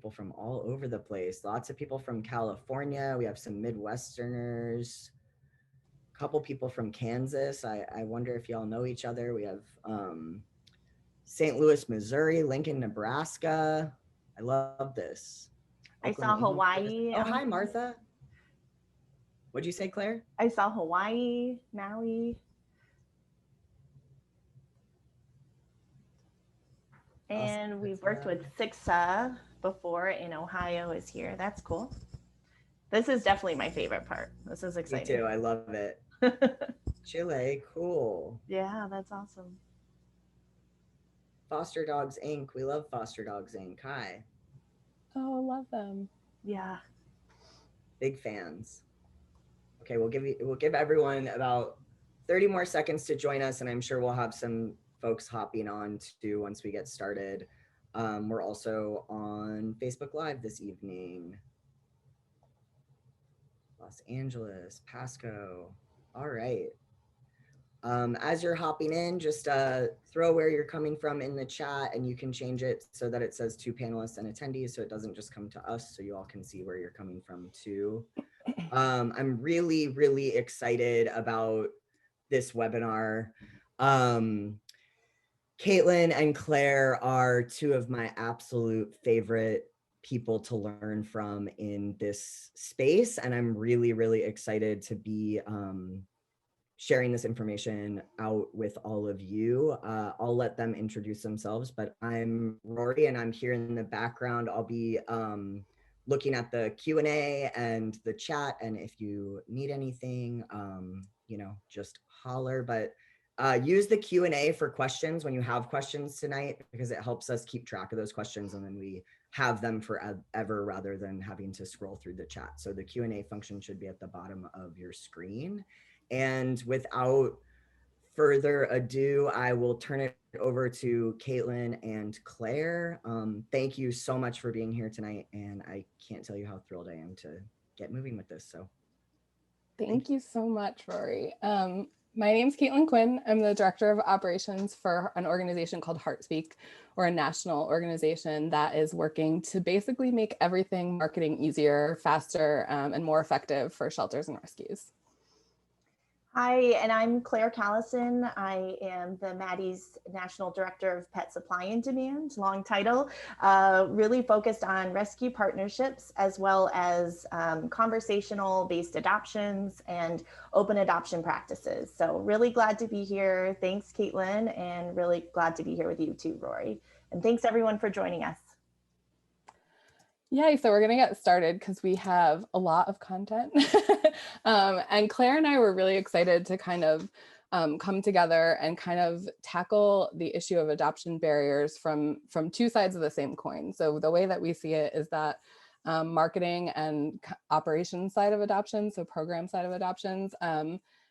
people from all over the place. Lots of people from California. We have some Midwesterners, a couple people from Kansas. I wonder if y'all know each other. We have St. Louis, Missouri, Lincoln, Nebraska. I love this. I Oakland, saw Hawaii. Oh, hi, Martha. What'd you say, Claire? I saw Hawaii, Maui. And Awesome. we've worked with Sixa before in Ohio is here. That's cool. This is definitely my favorite part. This is exciting. Me too. I love it. Chile, cool. Yeah, that's awesome. Foster Dogs Inc. We love Foster Dogs Inc. Hi. Oh, love them. Yeah. Big fans. Okay, we'll give everyone about 30 more seconds to join us, and I'm sure we'll have some folks hopping on too once we get started. We're also on Facebook Live this evening. Los Angeles, Pasco. All right. As you're hopping in, just throw where you're coming from in the chat, and you can change it so that it says 2 panelists and attendees, so it doesn't just come to us, so you all can see where you're coming from too. I'm really, really excited about this webinar. Caitlin and Claire are two of my absolute favorite people to learn from in this space, and I'm really, really excited to be sharing this information out with all of you. I'll let them introduce themselves, but I'm Rory and I'm here in the background. I'll be looking at the Q&A and the chat, and if you need anything, you know, just holler. But use the Q&A for questions when you have questions tonight, because it helps us keep track of those questions, and then we have them forever rather than having to scroll through the chat. So the Q&A function should be at the bottom of your screen. And without further ado, I will turn it over to Caitlin and Claire. Thank you so much for being here tonight, and I can't tell you how thrilled I am to get moving with this. So Thank you so much, Rory. My name is Caitlin Quinn. I'm the Director of Operations for an organization called HeartSpeak. We're a national organization that is working to basically make everything marketing easier, faster, and more effective for shelters and rescues. Hi, and I'm Claire Callison. I am the Maddie's National Director of Pet Supply and Demand, long title, really focused on rescue partnerships as well as conversational-based adoptions and open adoption practices. So really glad to be here. Thanks, Caitlin, and really glad to be here with you too, Rory. And thanks everyone for joining us. Yay, so we're gonna get started because we have a lot of content. And Claire and I were really excited to kind of come together and kind of tackle the issue of adoption barriers from two sides of the same coin. So the way that we see it is that marketing and operations side of adoptions, so program side of adoptions,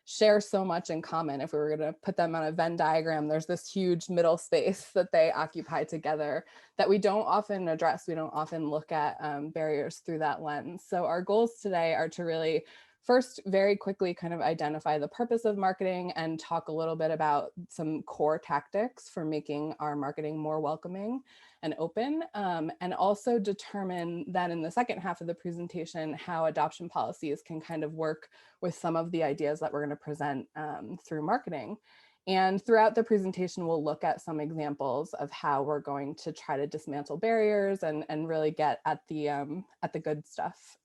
share so much in common. If we were going to put them on a Venn diagram, there's this huge middle space that they occupy together that we don't often address. We don't often look at barriers through that lens. So our goals today are to really first very quickly kind of identify the purpose of marketing and talk a little bit about some core tactics for making our marketing more welcoming and open, and also determine then in the second half of the presentation how adoption policies can kind of work with some of the ideas that we're going to present through marketing. And throughout the presentation, we'll look at some examples of how we're going to try to dismantle barriers and really get at the good stuff.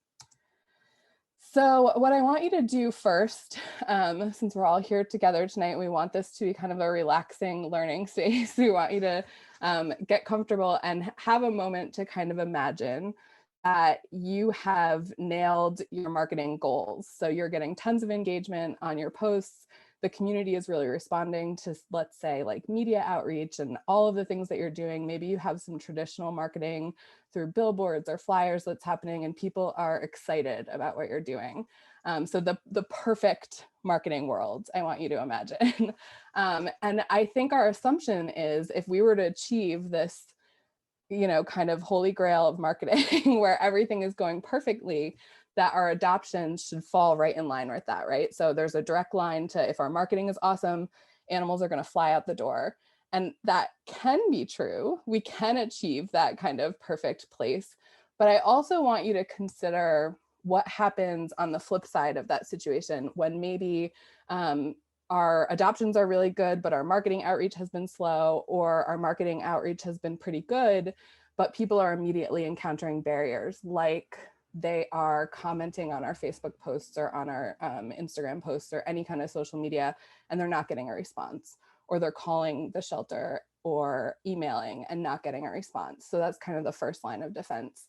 So what I want you to do first, since we're all here together tonight, we want this to be kind of a relaxing learning space. We want you to get comfortable and have a moment to kind of imagine that you have nailed your marketing goals. So you're getting tons of engagement on your posts. The community is really responding to, let's say, like media outreach and all of the things that you're doing. Maybe you have some traditional marketing through billboards or flyers that's happening, and people are excited about what you're doing. So the perfect marketing world, I want you to imagine. And I think our assumption is if we were to achieve this, you know, kind of holy grail of marketing where everything is going perfectly, that our adoptions should fall right in line with that, right? So there's a direct line to if our marketing is awesome, animals are going to fly out the door. And that can be true. We can achieve that kind of perfect place. But I also want you to consider what happens on the flip side of that situation when maybe our adoptions are really good, but our marketing outreach has been slow, or our marketing outreach has been pretty good, but people are immediately encountering barriers, like they are commenting on our Facebook posts or on our Instagram posts or any kind of social media, and they're not getting a response, or they're calling the shelter or emailing and not getting a response. So that's kind of the first line of defense.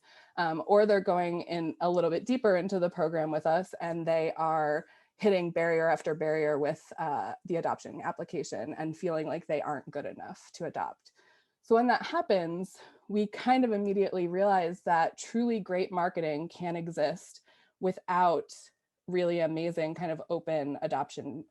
Or they're going in a little bit deeper into the program with us, and they are hitting barrier after barrier with the adoption application and feeling like they aren't good enough to adopt. So when that happens, we kind of immediately realize that truly great marketing can exist without really amazing kind of open adoption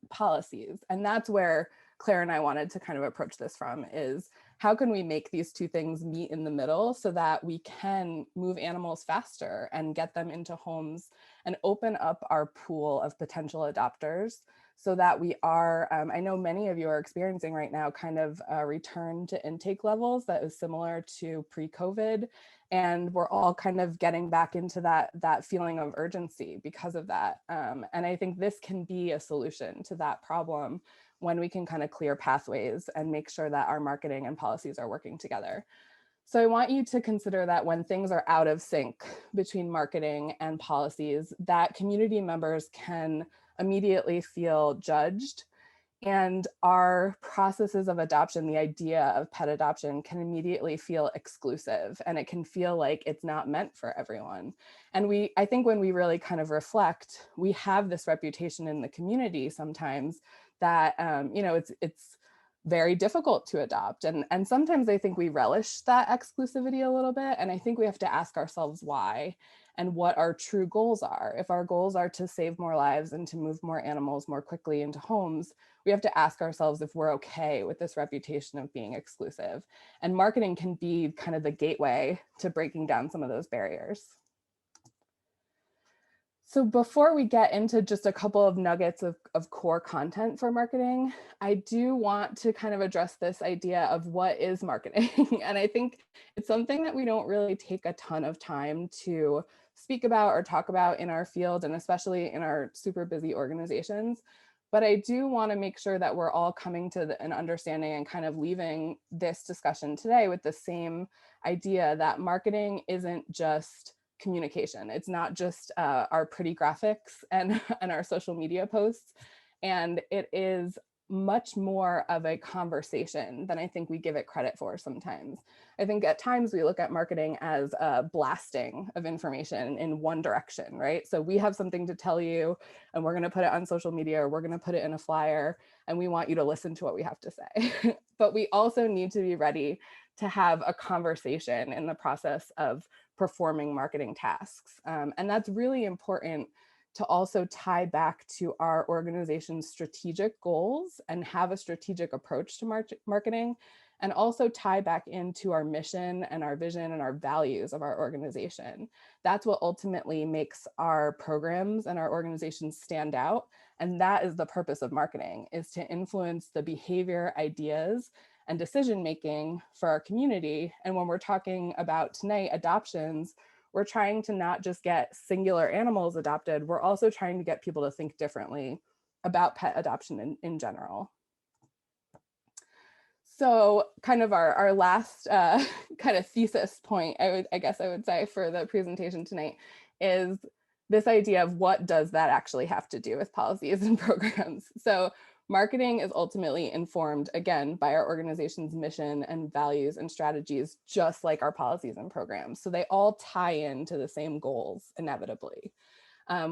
policies. And that's where Claire and I wanted to kind of approach this from, is how can we make these two things meet in the middle so that we can move animals faster and get them into homes and open up our pool of potential adopters, so that we are, I know many of you are experiencing right now kind of a return to intake levels that is similar to pre-COVID. And we're all kind of getting back into that feeling of urgency because of that. And I think this can be a solution to that problem when we can kind of clear pathways and make sure that our marketing and policies are working together. So I want you to consider that when things are out of sync between marketing and policies, that community members can immediately feel judged, and our processes of adoption, the idea of pet adoption, can immediately feel exclusive, and it can feel like it's not meant for everyone. And I think when we really kind of reflect, we have this reputation in the community sometimes that, it's very difficult to adopt. And sometimes I think we relish that exclusivity a little bit. And I think we have to ask ourselves why and what our true goals are. If our goals are to save more lives and to move more animals more quickly into homes, we have to ask ourselves if we're okay with this reputation of being exclusive. And marketing can be kind of the gateway to breaking down some of those barriers. So before we get into just a couple of nuggets of core content for marketing, I do want to kind of address this idea of what is marketing. And I think it's something that we don't really take a ton of time to speak about or talk about in our field, and especially in our super busy organizations. But I do want to make sure that we're all coming to an understanding and kind of leaving this discussion today with the same idea that marketing isn't just communication. It's not just our pretty graphics and our social media posts. And it is much more of a conversation than I think we give it credit for sometimes. I think at times we look at marketing as a blasting of information in one direction, right? So we have something to tell you and we're going to put it on social media, or we're going to put it in a flyer, and we want you to listen to what we have to say. But we also need to be ready to have a conversation in the process of performing marketing tasks. And that's really important to also tie back to our organization's strategic goals and have a strategic approach to marketing, and also tie back into our mission and our vision and our values of our organization. That's what ultimately makes our programs and our organizations stand out. And that is the purpose of marketing, is to influence the behavior, ideas, and decision-making for our community. And when we're talking about tonight, adoptions, we're trying to not just get singular animals adopted, we're also trying to get people to think differently about pet adoption in general. So kind of our last kind of thesis point, I guess I would say, for the presentation tonight is this idea of what does that actually have to do with policies and programs. So marketing is ultimately informed, again, by our organization's mission and values and strategies, just like our policies and programs. So they all tie into the same goals, inevitably.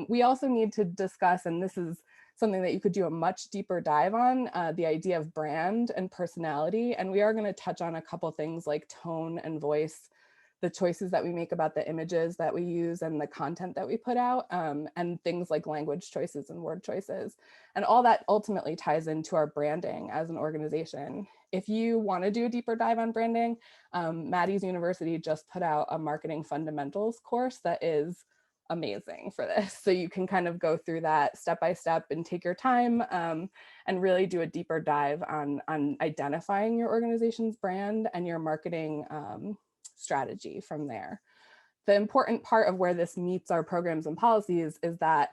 We also need to discuss, and this is something that you could do a much deeper dive on, the idea of brand and personality. And we are going to touch on a couple things like tone and voice, the choices that we make about the images that we use and the content that we put out, and things like language choices and word choices. And all that ultimately ties into our branding as an organization. If you want to do a deeper dive on branding, Maddie's University just put out a marketing fundamentals course that is amazing for this. So you can kind of go through that step by step and take your time, and really do a deeper dive on identifying your organization's brand and your marketing strategy from there. The important part of where this meets our programs and policies is that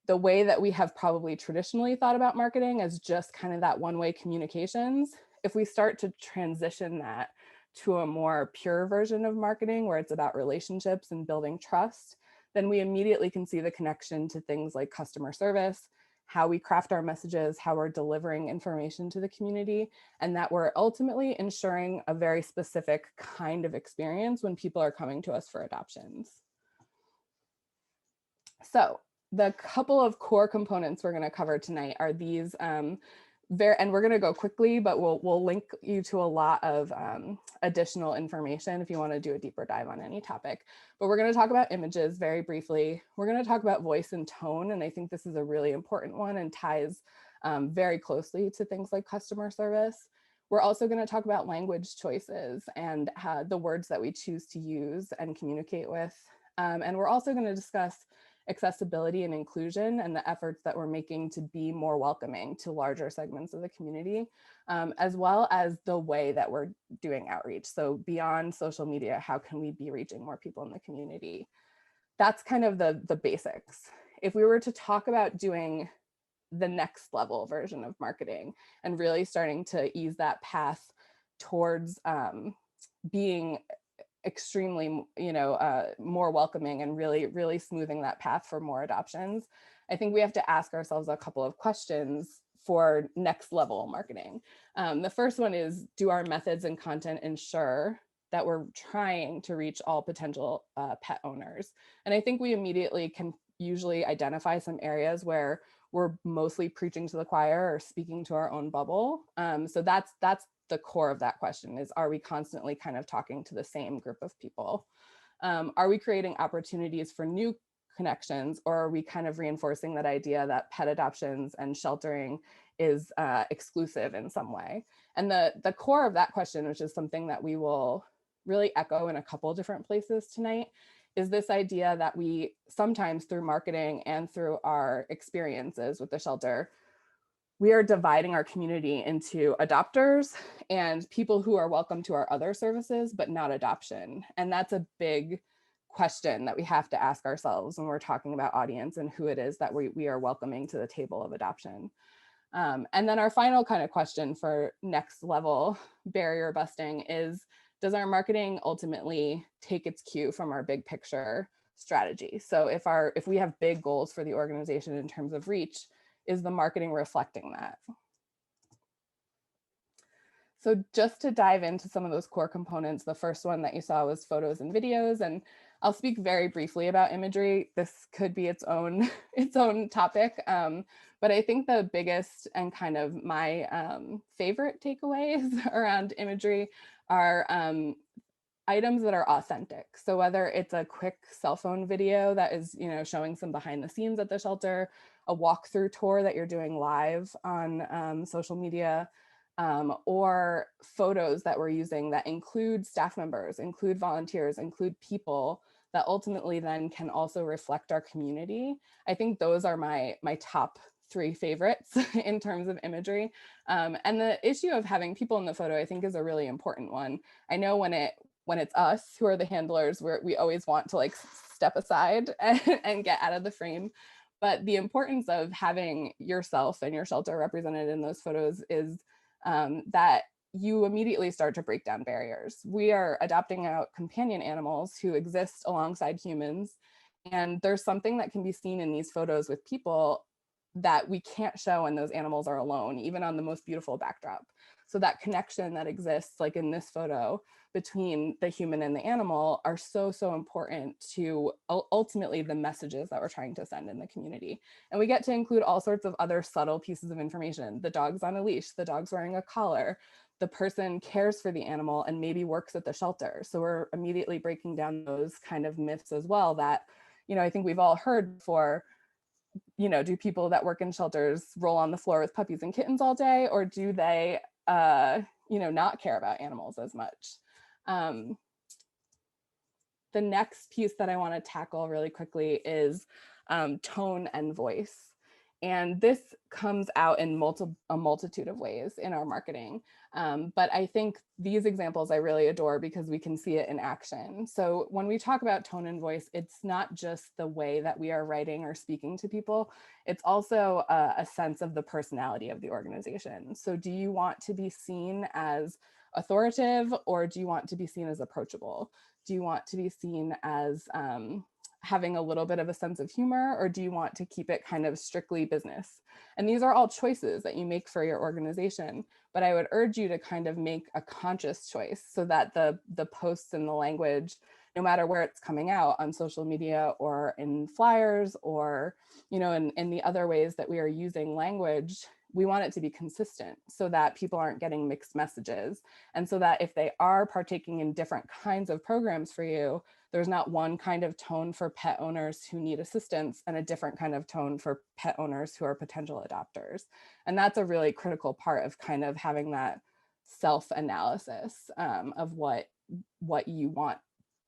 the way that we have probably traditionally thought about marketing as just kind of that one-way communications, if we start to transition that to a more pure version of marketing where it's about relationships and building trust, then we immediately can see the connection to things like customer service, how we craft our messages, how we're delivering information to the community, and that we're ultimately ensuring a very specific kind of experience when people are coming to us for adoptions. So the couple of core components we're going to cover tonight are these, and we're going to go quickly, but we'll link you to a lot of additional information if you want to do a deeper dive on any topic. But we're going to talk about images very briefly. We're going to talk about voice and tone, and I think this is a really important one and ties very closely to things like customer service. We're also going to talk about language choices and the words that we choose to use and communicate with. And we're also going to discuss accessibility and inclusion and the efforts that we're making to be more welcoming to larger segments of the community, as well as the way that we're doing outreach. So beyond social media, how can we be reaching more people in the community? That's kind of the basics. If we were to talk about doing the next level version of marketing and really starting to ease that path towards being extremely, more welcoming and really smoothing that path for more adoptions, I think we have to ask ourselves a couple of questions for next level marketing. The first one is, do our methods and content ensure that we're trying to reach all potential pet owners? And I think we immediately can usually identify some areas where we're mostly preaching to the choir or speaking to our own bubble. So that's the core of that question is, are we constantly kind of talking to the same group of people? Are we creating opportunities for new connections, or are we kind of reinforcing that idea that pet adoptions and sheltering is exclusive in some way? And the core of that question, which is something that we will really echo in a couple different places tonight, is this idea that we sometimes through marketing and through our experiences with the shelter, we are dividing our community into adopters and people who are welcome to our other services, but not adoption. And that's a big question that we have to ask ourselves when we're talking about audience and who it is that we are welcoming to the table of adoption. And then our final kind of question for next level barrier busting is, does our marketing ultimately take its cue from our big picture strategy? So if we have big goals for the organization in terms of reach, is the marketing reflecting that? So just to dive into some of those core components, the first one that you saw was photos and videos, and I'll speak very briefly about imagery. This could be its own topic, but I think the biggest and kind of my favorite takeaways around imagery are items that are authentic. So whether it's a quick cell phone video that is, showing some behind the scenes at the shelter, a walkthrough tour that you're doing live on social media, or photos that we're using that include staff members, include volunteers, include people that ultimately then can also reflect our community. I think those are my top 3 favorites in terms of imagery. And the issue of having people in the photo, I think, is a really important one. I know when it's us who are the handlers, we always want to step aside and get out of the frame. But the importance of having yourself and your shelter represented in those photos is that you immediately start to break down barriers. We are adopting out companion animals who exist alongside humans. And there's something that can be seen in these photos with people that we can't show when those animals are alone, even on the most beautiful backdrop. So that connection that exists, like in this photo, between the human and the animal are so important to ultimately the messages that we're trying to send in the community. And we get to include all sorts of other subtle pieces of information. The dog's on a leash, the dog's wearing a collar, the person cares for the animal and maybe works at the shelter. So we're immediately breaking down those kind of myths as well that, I think we've all heard before. Do people that work in shelters roll on the floor with puppies and kittens all day, or do they, not care about animals as much? The next piece that I want to tackle really quickly is tone and voice. And this comes out in a multitude of ways in our marketing. But I think these examples I really adore because we can see it in action. So when we talk about tone and voice, it's not just the way that we are writing or speaking to people, it's also a sense of the personality of the organization. So do you want to be seen as authoritative, or do you want to be seen as approachable? Do you want to be seen as having a little bit of a sense of humor, or do you want to keep it kind of strictly business? And these are all choices that you make for your organization, but I would urge you to kind of make a conscious choice so that the posts and the language, no matter where it's coming out on social media or in flyers or, you know, in the other ways that we are using language, we want it to be consistent so that people aren't getting mixed messages. And so that if they are partaking in different kinds of programs for you, there's not one kind of tone for pet owners who need assistance and a different kind of tone for pet owners who are potential adopters. And that's a really critical part of kind of having that self-analysis of what you want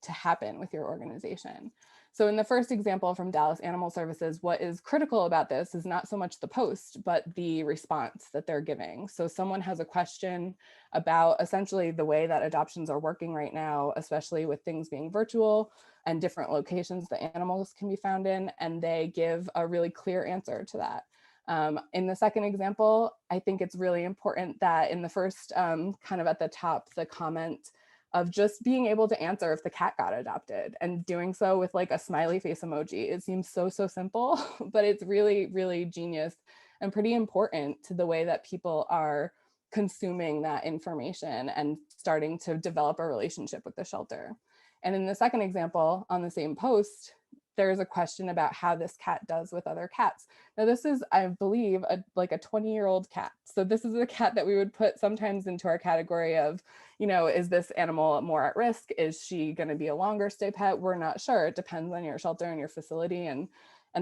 to happen with your organization. So in the first example from Dallas Animal Services, what is critical about this is not so much the post, but the response that they're giving. So someone has a question about essentially the way that adoptions are working right now, especially with things being virtual and different locations the animals can be found in, and they give a really clear answer to that. In the second example, I think it's really important that in the first, kind of at the top, the comment of just being able to answer if the cat got adopted and doing so with like a smiley face emoji. It seems so simple, but it's really, really genius and pretty important to the way that people are consuming that information and starting to develop a relationship with the shelter. And in the second example on the same post, there's a question about how this cat does with other cats. Now this is, I believe, like a 20-year-old cat. So this is a cat that we would put sometimes into our category of, you know, is this animal more at risk? Is she going to be a longer stay pet? We're not sure. It depends on your shelter and your facility and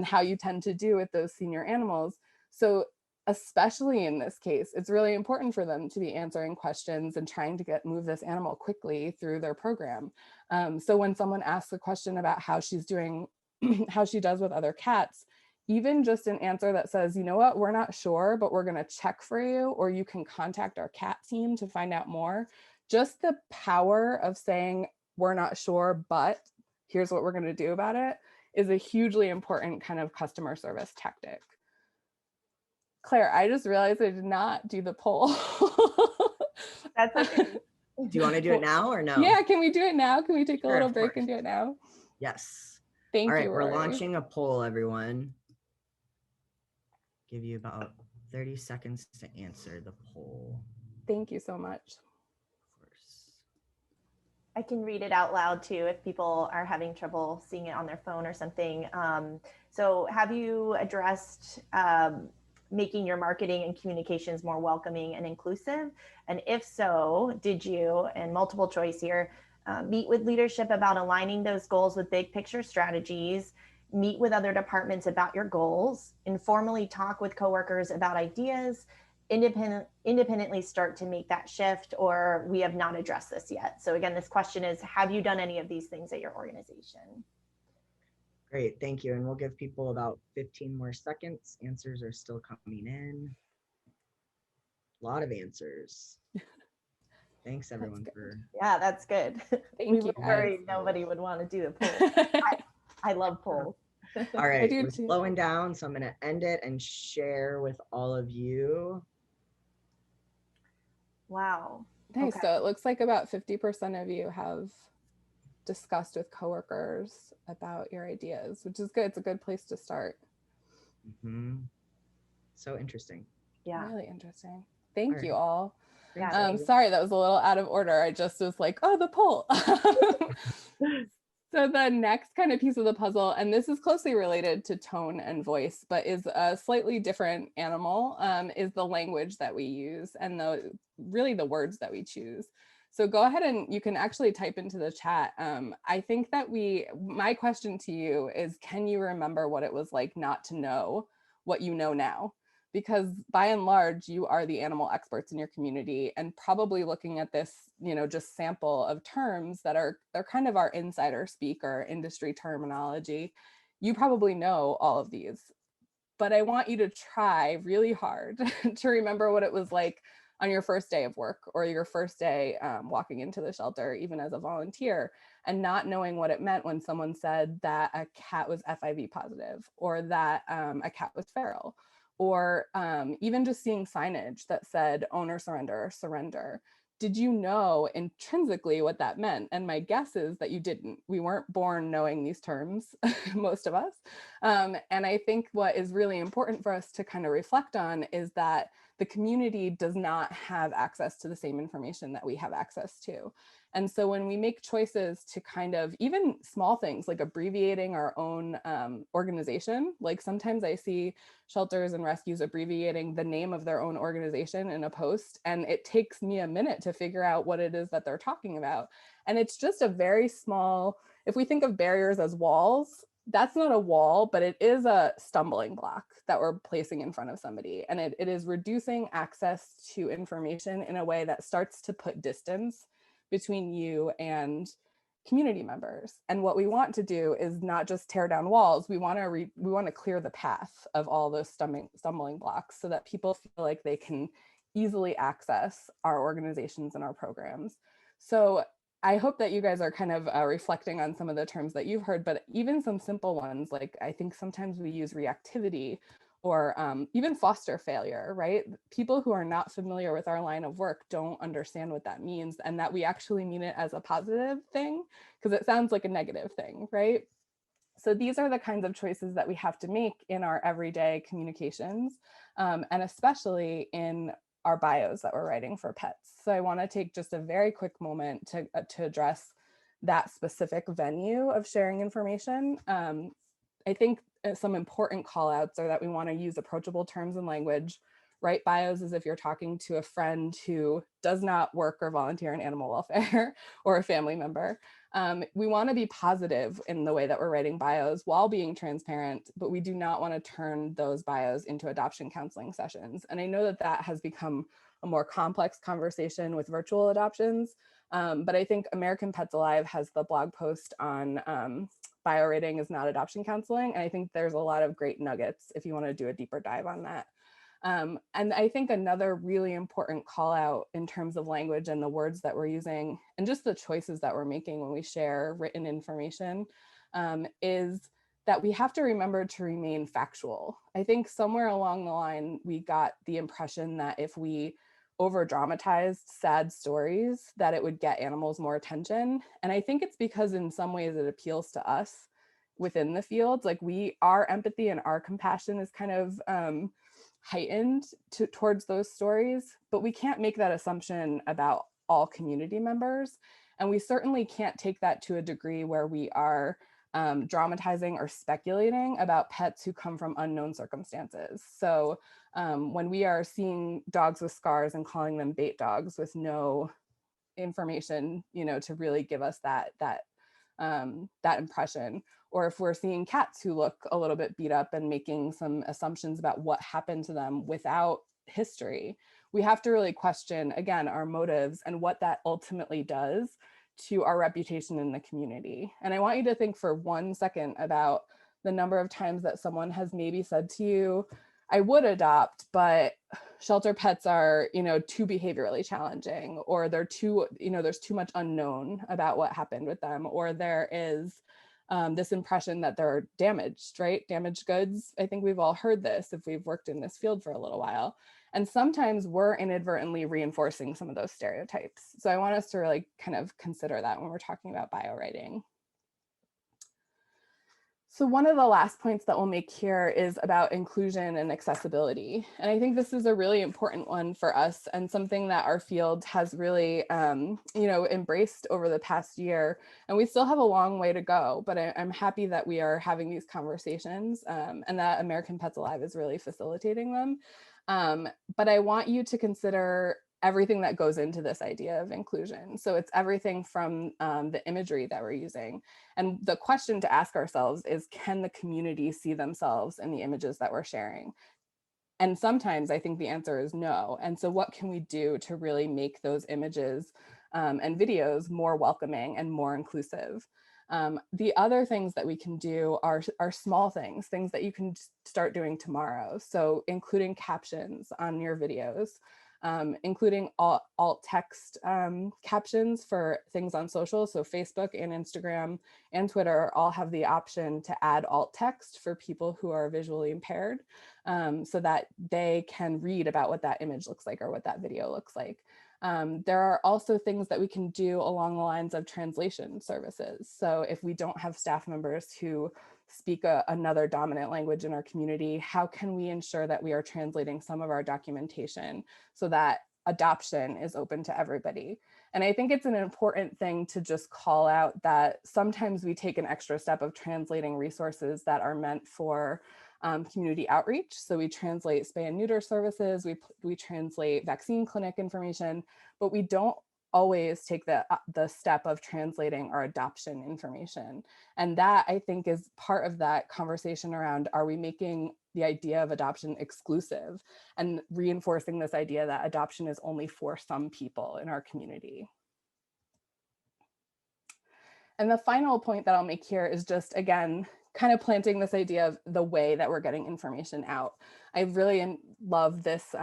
how you tend to do with those senior animals. So especially in this case, it's really important for them to be answering questions and trying to move this animal quickly through their program. So when someone asks a question about how she's doing, how she does with other cats, even just an answer that says, you know what, we're not sure, but we're going to check for you, or you can contact our cat team to find out more. Just the power of saying, we're not sure, but here's what we're going to do about it is a hugely important kind of customer service tactic. Claire, I just realized I did not do the poll. That's okay. Do you want to do it now or no? Yeah, can we do it now? Can we take a Sure, little of break course. and do it now? Yes. Thank All right, you, we're Rory. launching a poll, everyone. Give you about 30 seconds to answer the poll. Thank you so much. Of course. I can read it out loud too if people are having trouble seeing it on their phone or something. So have you addressed making your marketing and communications more welcoming and inclusive? And if so, did you, and multiple choice here, meet with leadership about aligning those goals with big picture strategies, meet with other departments about your goals, informally talk with coworkers about ideas, independently start to make that shift, or we have not addressed this yet? So again, this question is, have you done any of these things at your organization? Great, thank you. And we'll give people about 15 more seconds. Answers are still coming in. A lot of answers. Thanks everyone for. Yeah, that's good. Thank we you. were worried nobody would want to do the poll. I love polls. All right, we're too. slowing down, so I'm going to end it and share with all of you. Wow. Nice. Okay. So it looks like about 50% of you have discussed with coworkers about your ideas, which is good. It's a good place to start. Mm-hmm. So interesting. Yeah. Really interesting. Thank All you right. all. Yeah. Sorry, that was a little out of order. I just was like, oh, the poll. So the next kind of piece of the puzzle, and this is closely related to tone and voice, but is a slightly different animal, is the language that we use and really the words that we choose. So go ahead and you can actually type into the chat. I think that my question to you is, can you remember what it was like not to know what you know now? Because by and large, you are the animal experts in your community, and probably looking at this, just sample of terms that they're kind of our insider speak or industry terminology, you probably know all of these. but I want you to try really hard to remember what it was like on your first day of work or your first day walking into the shelter, even as a volunteer, and not knowing what it meant when someone said that a cat was FIV positive, or that a cat was feral, or even just seeing signage that said owner surrender, surrender. Did you know intrinsically what that meant? And my guess is that you didn't. We weren't born knowing these terms, most of us. And I think what is really important for us to kind of reflect on is that the community does not have access to the same information that we have access to. And so when we make choices to kind of, even small things like abbreviating our own organization, like sometimes I see shelters and rescues abbreviating the name of their own organization in a post, and it takes me a minute to figure out what it is that they're talking about. And it's just a very small, if we think of barriers as walls, that's not a wall, but it is a stumbling block that we're placing in front of somebody. And it is reducing access to information in a way that starts to put distance between you and community members. And what we want to do is not just tear down walls. We want to clear the path of all those stumbling blocks so that people feel like they can easily access our organizations and our programs. So I hope that you guys are kind of reflecting on some of the terms that you've heard, but even some simple ones, like I think sometimes we use reactivity or even foster failure, right? People who are not familiar with our line of work don't understand what that means, and that we actually mean it as a positive thing, because it sounds like a negative thing, right? So these are the kinds of choices that we have to make in our everyday communications, and especially in our bios that we're writing for pets. So I want to take just a very quick moment to address that specific venue of sharing information. I think some important call outs are that we want to use approachable terms and language, write bios as if you're talking to a friend who does not work or volunteer in animal welfare or a family member. We want to be positive in the way that we're writing bios while being transparent, but we do not want to turn those bios into adoption counseling sessions. And I know that that has become a more complex conversation with virtual adoptions, but I think American Pets Alive has the blog post on bio rating is not adoption counseling. And I think there's a lot of great nuggets if you want to do a deeper dive on that. And I think another really important call out in terms of language and the words that we're using and just the choices that we're making when we share written information is that we have to remember to remain factual. I think somewhere along the line, we got the impression that if we over dramatized sad stories, that it would get animals more attention. And I think it's because in some ways it appeals to us within the field. Like our empathy and our compassion is kind of heightened towards those stories, but we can't make that assumption about all community members. And we certainly can't take that to a degree where we are dramatizing or speculating about pets who come from unknown circumstances. So when we are seeing dogs with scars and calling them bait dogs with no information, to really give us that impression, or if we're seeing cats who look a little bit beat up and making some assumptions about what happened to them without history, we have to really question, again, our motives and what that ultimately does to our reputation in the community. And I want you to think for 1 second about the number of times that someone has maybe said to you, I would adopt, but shelter pets are, too behaviorally challenging, or they're too, there's too much unknown about what happened with them, or there is this impression that they're damaged, right? Damaged goods. I think we've all heard this if we've worked in this field for a little while. And sometimes we're inadvertently reinforcing some of those stereotypes. So I want us to really kind of consider that when we're talking about bio writing. So one of the last points that we'll make here is about inclusion and accessibility. And I think this is a really important one for us and something that our field has really, embraced over the past year. And we still have a long way to go, but I'm happy that we are having these conversations and that American Pets Alive is really facilitating them. But I want you to consider everything that goes into this idea of inclusion. So it's everything from the imagery that we're using. And the question to ask ourselves is, can the community see themselves in the images that we're sharing? And sometimes I think the answer is no. And so what can we do to really make those images and videos more welcoming and more inclusive? The other things that we can do are small things that you can start doing tomorrow. So including captions on your videos, including alt text captions for things on social. So Facebook and Instagram and Twitter all have the option to add alt text for people who are visually impaired, so that they can read about what that image looks like or what that video looks like. There are also things that we can do along the lines of translation services. So if we don't have staff members who speak another dominant language in our community, how can we ensure that we are translating some of our documentation so that adoption is open to everybody? And I think it's an important thing to just call out that sometimes we take an extra step of translating resources that are meant for community outreach. So we translate spay and neuter services, we translate vaccine clinic information, but we don't always take the step of translating our adoption information. And that, I think, is part of that conversation around, are we making the idea of adoption exclusive and reinforcing this idea that adoption is only for some people in our community? And the final point that I'll make here is just, again, kind of planting this idea of the way that we're getting information out. I really love this.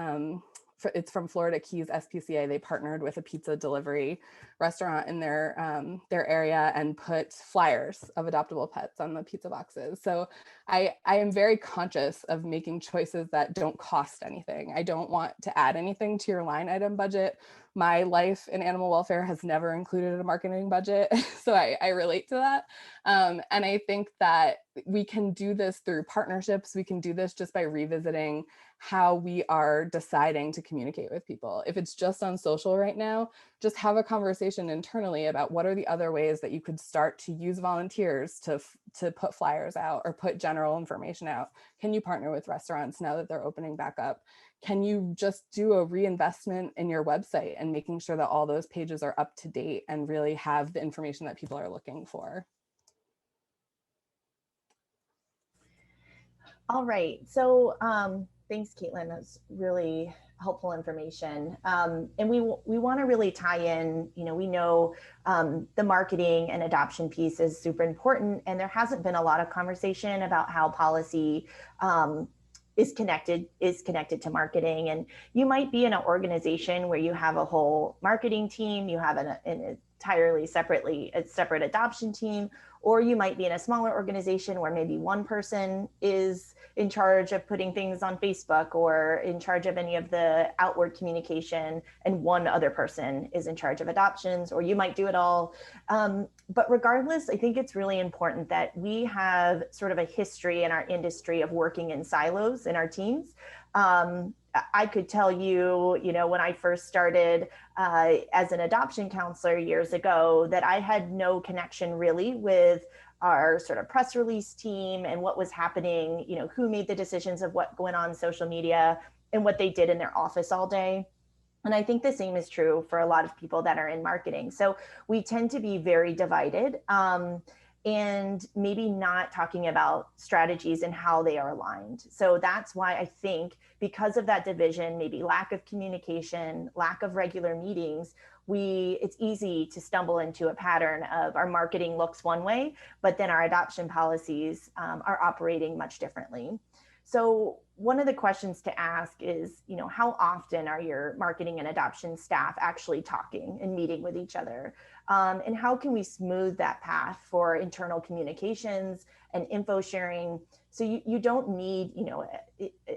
It's from Florida Keys SPCA. They partnered with a pizza delivery restaurant in their area and put flyers of adoptable pets on the pizza boxes. So I am very conscious of making choices that don't cost anything. I don't want to add anything to your line item budget. My life in animal welfare has never included a marketing budget, so I relate to that. And I think that we can do this through partnerships. We can do this just by revisiting how we are deciding to communicate with people. If it's just on social right now, just have a conversation internally about what are the other ways that you could start to use volunteers to put flyers out or put general information out. Can you partner with restaurants now that they're opening back up? Can you just do a reinvestment in your website and making sure that all those pages are up to date and really have the information that people are looking for? All right, so thanks, Caitlin. That's really helpful information. And we want to really tie in, we know the marketing and adoption piece is super important, and there hasn't been a lot of conversation about how policy is connected to marketing. And you might be in an organization where you have a whole marketing team, you have an entirely separate adoption team, or you might be in a smaller organization where maybe one person is in charge of putting things on Facebook or in charge of any of the outward communication, and one other person is in charge of adoptions, or you might do it all. But regardless, I think it's really important that we have sort of a history in our industry of working in silos in our teams. I could tell you, when I first started as an adoption counselor years ago, that I had no connection really with our sort of press release team and what was happening, who made the decisions of what went on social media and what they did in their office all day. And I think the same is true for a lot of people that are in marketing. So we tend to be very divided. And maybe not talking about strategies and how they are aligned. So that's why I think, because of that division, maybe lack of communication, lack of regular meetings, it's easy to stumble into a pattern of our marketing looks one way, but then our adoption policies are operating much differently. So one of the questions to ask is, how often are your marketing and adoption staff actually talking and meeting with each other? And how can we smooth that path for internal communications and info sharing? So you don't need,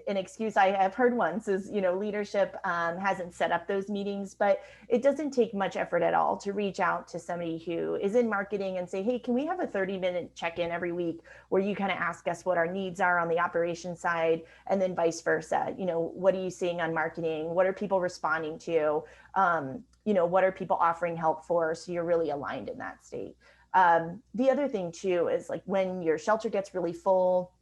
an excuse I have heard once is, leadership hasn't set up those meetings, but it doesn't take much effort at all to reach out to somebody who is in marketing and say, hey, can we have a 30-minute check-in every week where you kind of ask us what our needs are on the operations side, and then vice versa? What are you seeing on marketing? What are people responding to? What are people offering help for? So you're really aligned in that state. The other thing too is, like, when your shelter gets really full,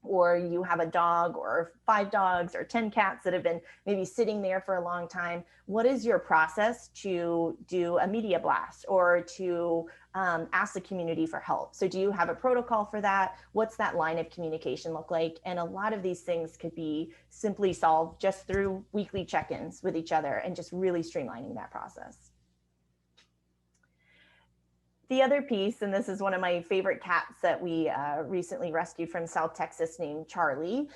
or you have a dog or 5 dogs or 10 cats that have been maybe sitting there for a long time, what is your process to do a media blast or to ask the community for help? So do you have a protocol for that? What's that line of communication look like? And a lot of these things could be simply solved just through weekly check-ins with each other and just really streamlining that process. The other piece, and this is one of my favorite cats that we recently rescued from South Texas named Charlie.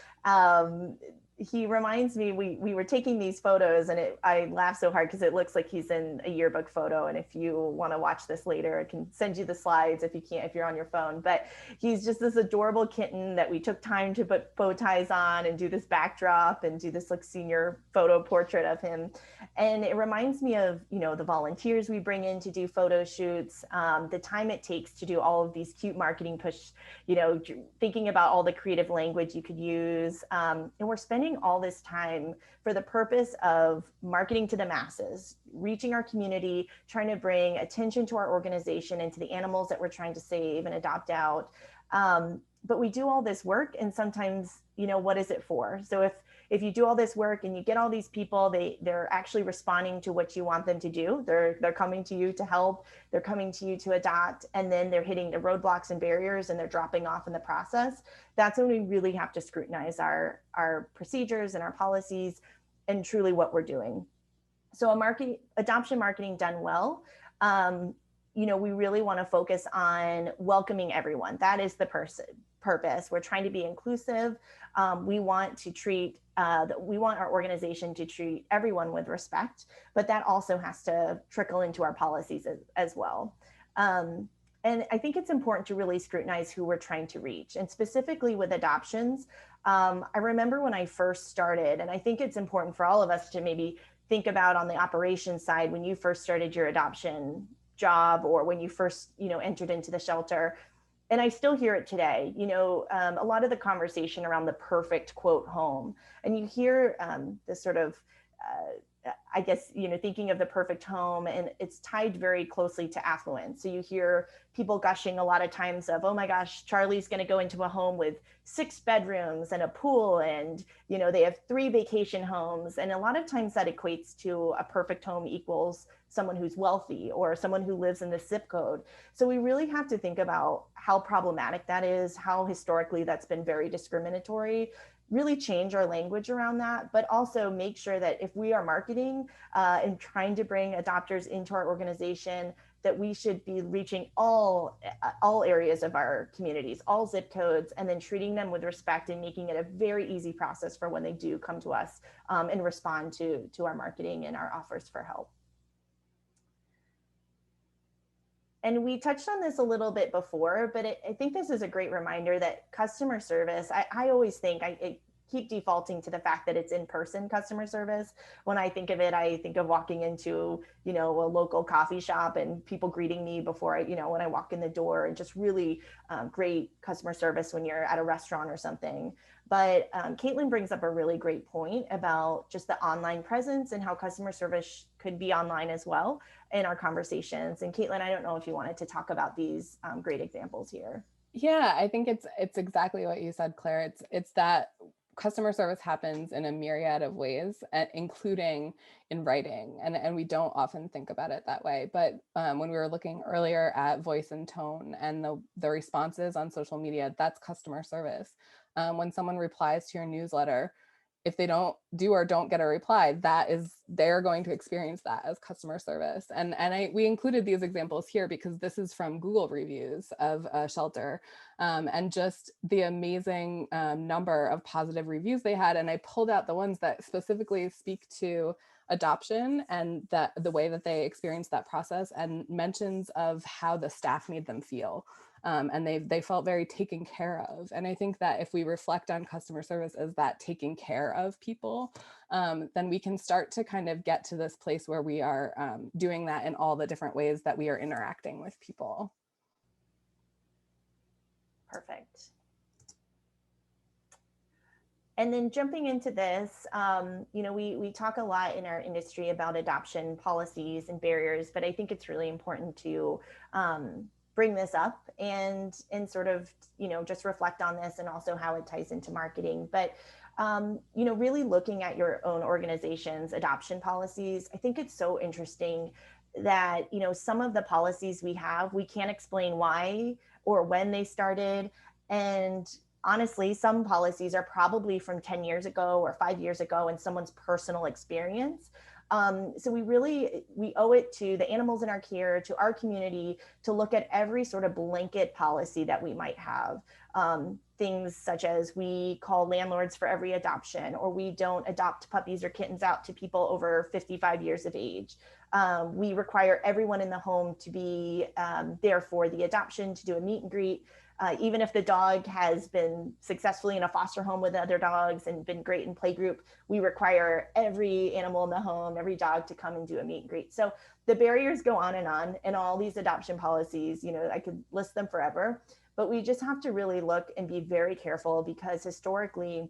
He reminds me, we were taking these photos and I laugh so hard because it looks like he's in a yearbook photo. And if you want to watch this later, I can send you the slides if you can't, if you're on your phone. But he's just this adorable kitten that we took time to put bow ties on and do this backdrop and do this like senior photo portrait of him. And it reminds me of, you know, the volunteers we bring in to do photo shoots, the time it takes to do all of these cute marketing push, you know, thinking about all the creative language you could use. And we're spending all this time for the purpose of marketing to the masses, reaching our community, trying to bring attention to our organization and to the animals that we're trying to save and adopt out. But we do all this work, and sometimes, you know, what is it for? So if you do all this work and you get all these people, they're actually responding to what you want them to do. They're coming to you to help, they're coming to you to adopt, and then they're hitting the roadblocks and barriers and they're dropping off in the process. That's when we really have to scrutinize our procedures and our policies and truly what we're doing. So adoption marketing done well, you know, we really want to focus on welcoming everyone. That is the purpose. We're trying to be inclusive. We want to treat, we want our organization to treat everyone with respect, but that also has to trickle into our policies as well. And I think it's important to really scrutinize who we're trying to reach. And specifically with adoptions, I remember when I first started, and I think it's important for all of us to maybe think about on the operations side, when you first started your adoption job or when you first, you know, entered into the shelter. And I still hear it today, you know, a lot of the conversation around the perfect quote home. And you hear this sort of, I guess, you know, thinking of the perfect home, and it's tied very closely to affluence. So you hear people gushing a lot of times of, oh my gosh, Charlie's going to go into a home with 6 bedrooms and a pool, and, you know, they have 3 vacation homes. And a lot of times that equates to a perfect home equals someone who's wealthy or someone who lives in the zip code. So we really have to think about how problematic that is, how historically that's been very discriminatory, really change our language around that, but also make sure that if we are marketing and trying to bring adopters into our organization, that we should be reaching all areas of our communities, all zip codes, and then treating them with respect and making it a very easy process for when they do come to us and respond to our marketing and our offers for help. And we touched on this a little bit before, but I think this is a great reminder that customer service, I always think, I keep defaulting to the fact that it's in-person customer service. When I think of it, I think of walking into, you know, a local coffee shop and people greeting me before you know, when I walk in the door, and just really great customer service when you're at a restaurant or something. But Caitlin brings up a really great point about just the online presence and how customer service could be online as well in our conversations. And Caitlin, I don't know if you wanted to talk about these great examples here. Yeah, I think it's exactly what you said, Claire. It's that customer service happens in a myriad of ways, including in writing. And we don't often think about it that way. But when we were looking earlier at voice and tone and the responses on social media, that's customer service. When someone replies to your newsletter, if they don't get a reply, they're going to experience that as customer service. And we included these examples here because this is from Google reviews of a shelter, and just the amazing number of positive reviews they had. And I pulled out the ones that specifically speak to adoption and the way that they experienced that process, and mentions of how the staff made them feel. And they felt very taken care of. And I think that if we reflect on customer service as that taking care of people, then we can start to kind of get to this place where we are doing that in all the different ways that we are interacting with people. Perfect. And then jumping into this, you know, we talk a lot in our industry about adoption policies and barriers, but I think it's really important to bring this up and sort of, you know, just reflect on this and also how it ties into marketing. But, you know, really looking at your own organization's adoption policies, I think it's so interesting that, you know, some of the policies we have, we can't explain why or when they started. And honestly, some policies are probably from 10 years ago or 5 years ago in someone's personal experience. So we owe it to the animals in our care, to our community, to look at every sort of blanket policy that we might have. Things such as we call landlords for every adoption, or we don't adopt puppies or kittens out to people over 55 years of age. We require everyone in the home to be there for the adoption, to do a meet and greet. Even if the dog has been successfully in a foster home with other dogs and been great in playgroup, we require every animal in the home, every dog to come and do a meet and greet. So the barriers go on, and all these adoption policies, I could list them forever, but we just have to really look and be very careful, because historically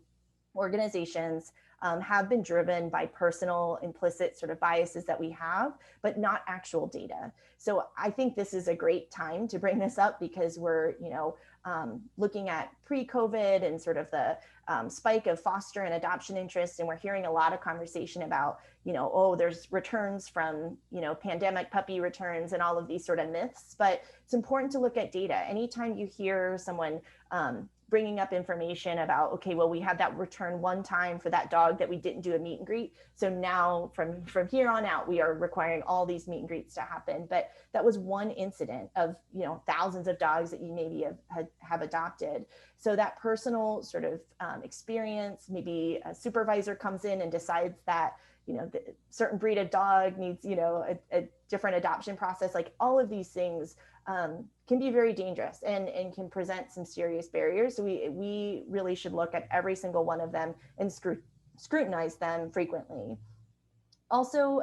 organizations have been driven by personal implicit sort of biases that we have, but not actual data. So I think this is a great time to bring this up, because we're, looking at pre-COVID and sort of the spike of foster and adoption interest. And we're hearing a lot of conversation about, oh, there's returns from, pandemic puppy returns and all of these sort of myths. But it's important to look at data. Anytime you hear someone bringing up information about, okay, well, we had that return one time for that dog that we didn't do a meet and greet, so now from here on out, we are requiring all these meet and greets to happen. But that was one incident of, thousands of dogs that you maybe have adopted. So that personal sort of experience, maybe a supervisor comes in and decides that, the certain breed of dog needs, a different adoption process. Like, all of these things can be very dangerous and can present some serious barriers. So we really should look at every single one of them and scrutinize them frequently. Also,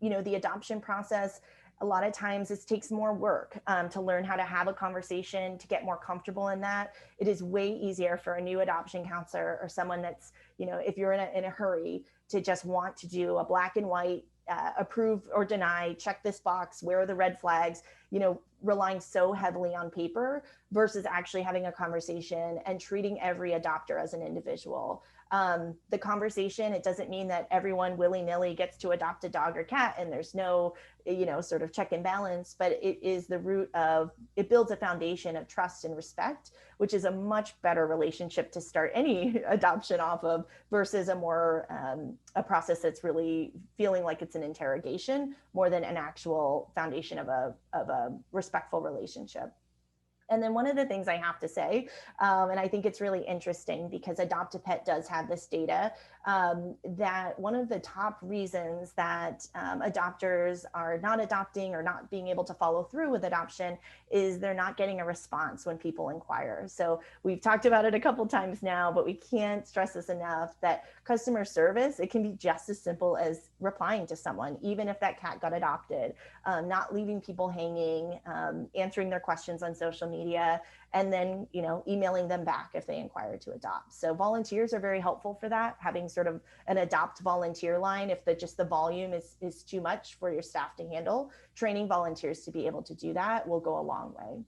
the adoption process, a lot of times it takes more work to learn how to have a conversation, to get more comfortable in that. It is way easier for a new adoption counselor or someone that's, if you're in a hurry, to just want to do a black and white approve or deny, check this box, where are the red flags, relying so heavily on paper versus actually having a conversation and treating every adopter as an individual. The conversation, it doesn't mean that everyone willy-nilly gets to adopt a dog or cat and there's no, sort of check and balance, but it is the root of, it builds a foundation of trust and respect, which is a much better relationship to start any adoption off of versus a more, a process that's really feeling like it's an interrogation more than an actual foundation of a respectful relationship. And then one of the things I have to say, and I think it's really interesting because Adopt-a-Pet does have this data, that one of the top reasons that adopters are not adopting or not being able to follow through with adoption is they're not getting a response when people inquire. So we've talked about it a couple times now, but we can't stress this enough, that customer service, it can be just as simple as replying to someone, even if that cat got adopted, not leaving people hanging, answering their questions on social media, and then, emailing them back if they inquire to adopt. So volunteers are very helpful for that, having sort of an adopt volunteer line. If just the volume is too much for your staff to handle, training volunteers to be able to do that will go a long way.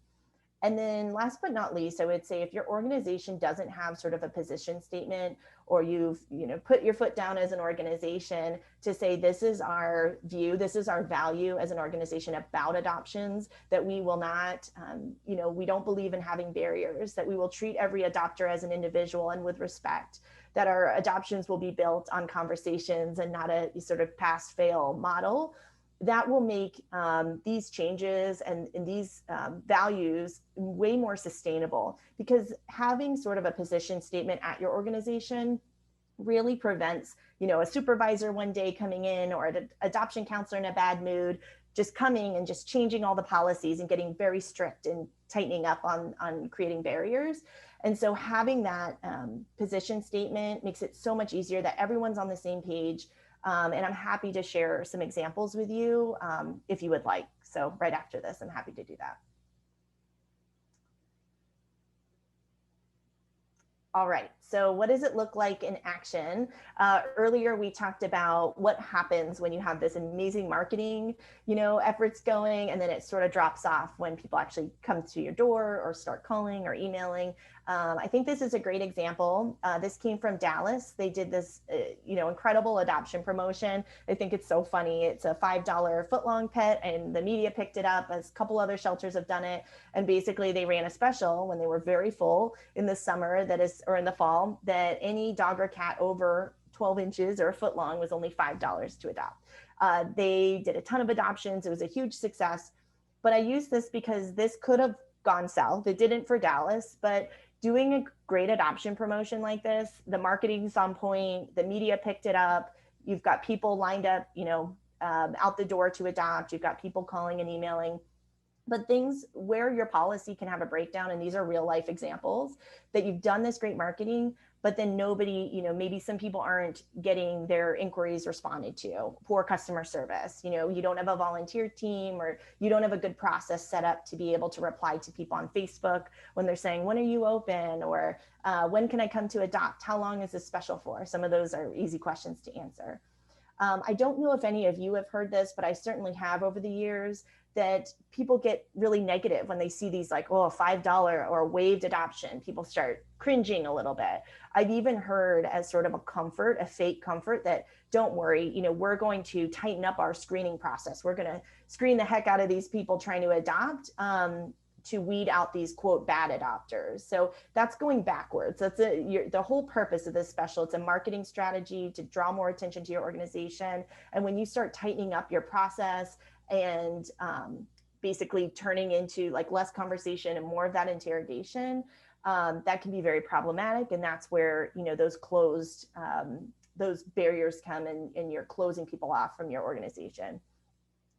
And then last but not least, I would say if your organization doesn't have sort of a position statement, or you've put your foot down as an organization to say, this is our view, this is our value as an organization about adoptions, that we will not, we don't believe in having barriers, that we will treat every adopter as an individual and with respect, that our adoptions will be built on conversations and not a sort of pass fail model, that will make these changes and these values way more sustainable, because having sort of a position statement at your organization really prevents, a supervisor one day coming in, or an adoption counselor in a bad mood, just coming and just changing all the policies and getting very strict and tightening up on creating barriers. And so having that position statement makes it so much easier that everyone's on the same page. And I'm happy to share some examples with you if you would like. So right after this, I'm happy to do that. All right, so what does it look like in action? Earlier, we talked about what happens when you have this amazing marketing, efforts going, and then it sort of drops off when people actually come to your door or start calling or emailing. I think this is a great example. This came from Dallas. They did this, incredible adoption promotion. I think it's so funny. It's a $5 footlong pet, and the media picked it up, as a couple other shelters have done it. And basically, they ran a special when they were very full in the summer, or in the fall, that any dog or cat over 12 inches or a foot long was only $5 to adopt. They did a ton of adoptions. It was a huge success. But I use this because this could have gone south. It didn't for Dallas, but doing a great adoption promotion like this, the marketing's on point, the media picked it up. You've got people lined up, out the door to adopt. You've got people calling and emailing. But things where your policy can have a breakdown, and these are real life examples, that you've done this great marketing, but then nobody, maybe some people aren't getting their inquiries responded to, poor customer service, you don't have a volunteer team, or you don't have a good process set up to be able to reply to people on Facebook when they're saying, when are you open? Or when can I come to adopt? How long is this special for? Some of those are easy questions to answer. I don't know if any of you have heard this, but I certainly have over the years, that people get really negative when they see these like, oh, $5 or waived adoption. People start cringing a little bit. I've even heard as sort of a comfort, a fake comfort, that don't worry, we're going to tighten up our screening process. We're going to screen the heck out of these people trying to adopt, to weed out these quote bad adopters. So that's going backwards. That's the whole purpose of this special. It's a marketing strategy to draw more attention to your organization. And when you start tightening up your process and basically turning into like less conversation and more of that interrogation, that can be very problematic. And that's where, those barriers come, and you're closing people off from your organization.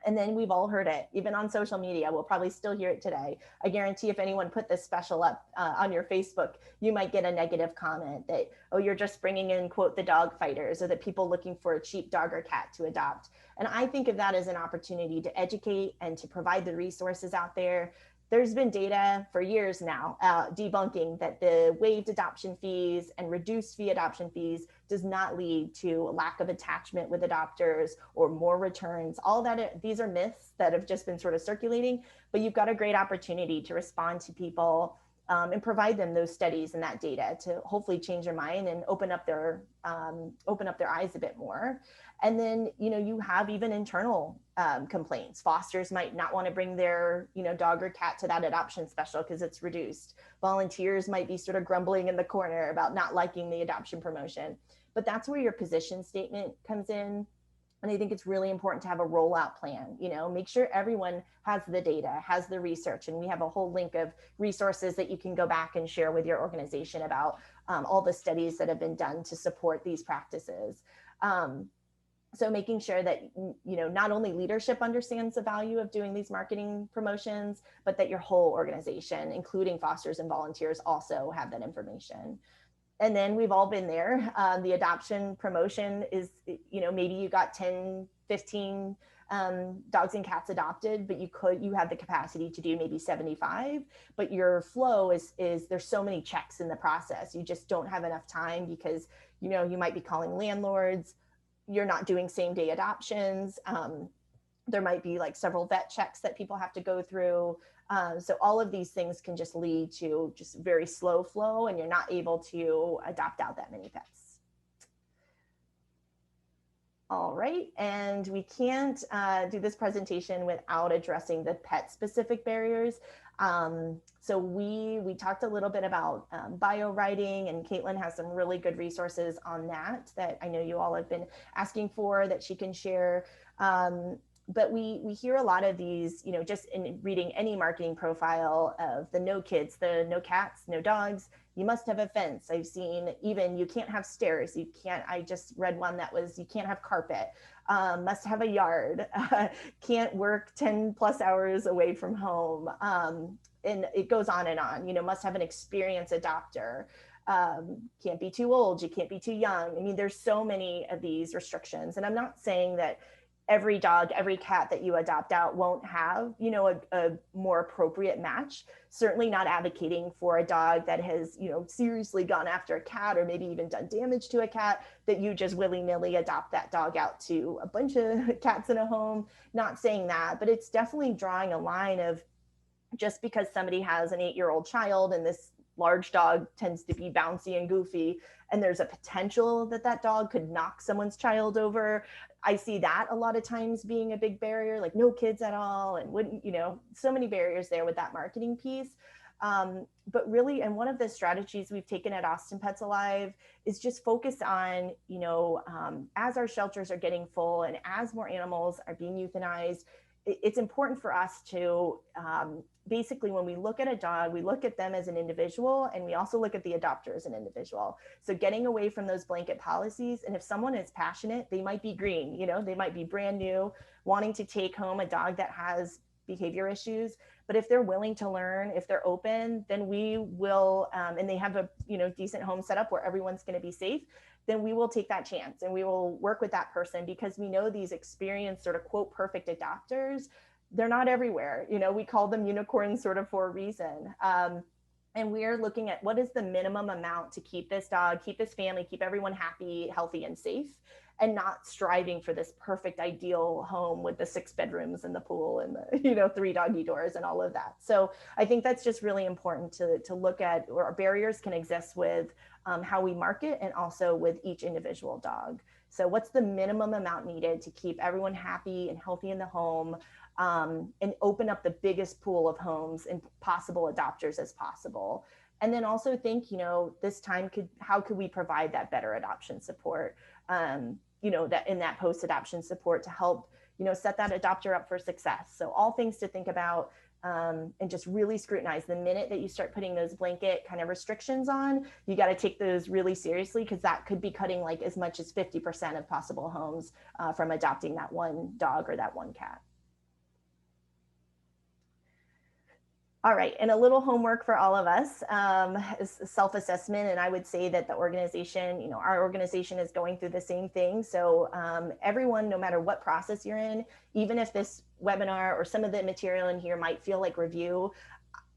And then we've all heard it, even on social media. We'll probably still hear it today. I guarantee if anyone put this special up on your Facebook, you might get a negative comment that, oh, you're just bringing in, quote, the dog fighters, or the people looking for a cheap dog or cat to adopt. And I think of that as an opportunity to educate and to provide the resources out there. There's been data for years now debunking that the waived adoption fees and reduced fee adoption fees does not lead to a lack of attachment with adopters or more returns. All that, these are myths that have just been sort of circulating, but you've got a great opportunity to respond to people and provide them those studies and that data to hopefully change their mind and open up their eyes a bit more. And then, you have even internal complaints. Fosters might not want to bring their, dog or cat to that adoption special because it's reduced. Volunteers might be sort of grumbling in the corner about not liking the adoption promotion. But that's where your position statement comes in. And I think it's really important to have a rollout plan, make sure everyone has the data, has the research. And we have a whole link of resources that you can go back and share with your organization about all the studies that have been done to support these practices. So making sure that, not only leadership understands the value of doing these marketing promotions, but that your whole organization, including fosters and volunteers, also have that information. And then we've all been there. The adoption promotion is, maybe you got 10, 15 dogs and cats adopted, but you have the capacity to do maybe 75, but your flow is there's so many checks in the process. You just don't have enough time because, you might be calling landlords. You're not doing same day adoptions. There might be like several vet checks that people have to go through. So all of these things can just lead to just very slow flow, and you're not able to adopt out that many pets. All right, and we can't do this presentation without addressing the pet specific barriers. So we talked a little bit about bio writing, and Caitlin has some really good resources on that I know you all have been asking for that she can share. But we hear a lot of these, just in reading any marketing profile of the no kids, the no cats, no dogs, you must have a fence. I've seen even you can't have stairs. I just read one that was, you can't have carpet, must have a yard, can't work 10 plus hours away from home. And it goes on and on, must have an experienced adopter. Can't be too old, you can't be too young. I mean, there's so many of these restrictions. And I'm not saying that every dog, every cat that you adopt out won't have, a more appropriate match. Certainly not advocating for a dog that has, seriously gone after a cat or maybe even done damage to a cat, that you just willy-nilly adopt that dog out to a bunch of cats in a home. Not saying that, but it's definitely drawing a line of, just because somebody has an 8-year-old child and this large dog tends to be bouncy and goofy, and there's a potential that that dog could knock someone's child over. I see that a lot of times being a big barrier, like no kids at all, and wouldn't, so many barriers there with that marketing piece. But really, and one of the strategies we've taken at Austin Pets Alive is just focus on, as our shelters are getting full and as more animals are being euthanized, it's important for us to basically, when we look at a dog, we look at them as an individual, and we also look at the adopter as an individual. So getting away from those blanket policies. And if someone is passionate, they might be green, they might be brand new, wanting to take home a dog that has behavior issues. But if they're willing to learn, if they're open, then we will, and they have a decent home setup where everyone's going to be safe, then we will take that chance and we will work with that person, because we know these experienced sort of quote perfect adopters, they're not everywhere. We call them unicorns sort of for a reason. And we're looking at what is the minimum amount to keep this dog, keep this family, keep everyone happy, healthy, and safe, and not striving for this perfect ideal home with the 6 bedrooms and the pool and the 3 doggy doors and all of that. So I think that's just really important to look at, where our barriers can exist with how we market and also with each individual dog. So what's the minimum amount needed to keep everyone happy and healthy in the home, and open up the biggest pool of homes and possible adopters as possible. And then also think, this time how could we provide that better adoption support? That in that post-adoption support to help, set that adopter up for success. So all things to think about, and just really scrutinize. The minute that you start putting those blanket kind of restrictions on, you got to take those really seriously, because that could be cutting like as much as 50% of possible homes from adopting that one dog or that one cat. All right, and a little homework for all of us is self-assessment. And I would say that the organization, our organization is going through the same thing. So everyone, no matter what process you're in, even if this webinar or some of the material in here might feel like review,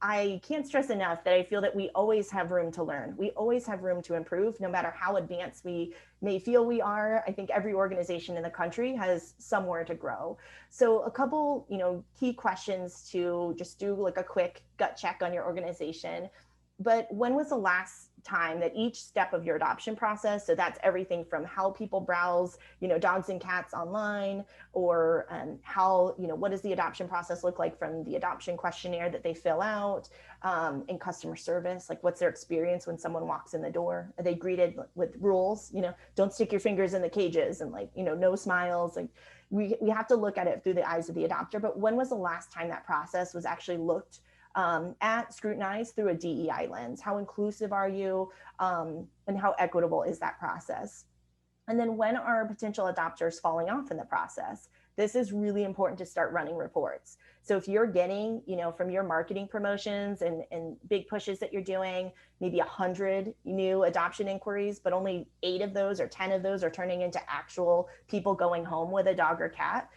I can't stress enough that I feel that we always have room to learn. We always have room to improve, no matter how advanced we may feel we are. I think every organization in the country has somewhere to grow. So a couple, key questions to just do like a quick gut check on your organization. But when was the last time that each step of your adoption process, so that's everything from how people browse, dogs and cats online, or how, what does the adoption process look like from the adoption questionnaire that they fill out, in customer service, like what's their experience when someone walks in the door? Are they greeted with rules, don't stick your fingers in the cages, and no smiles? Like we have to look at it through the eyes of the adopter. But when was the last time that process was actually looked at, scrutinized through a DEI lens? How inclusive are you, and how equitable is that process? And then when are potential adopters falling off in the process? This is really important to start running reports. So if you're getting, from your marketing promotions and big pushes that you're doing, maybe 100 new adoption inquiries, but only 8 of those or 10 of those are turning into actual people going home with a dog or cat,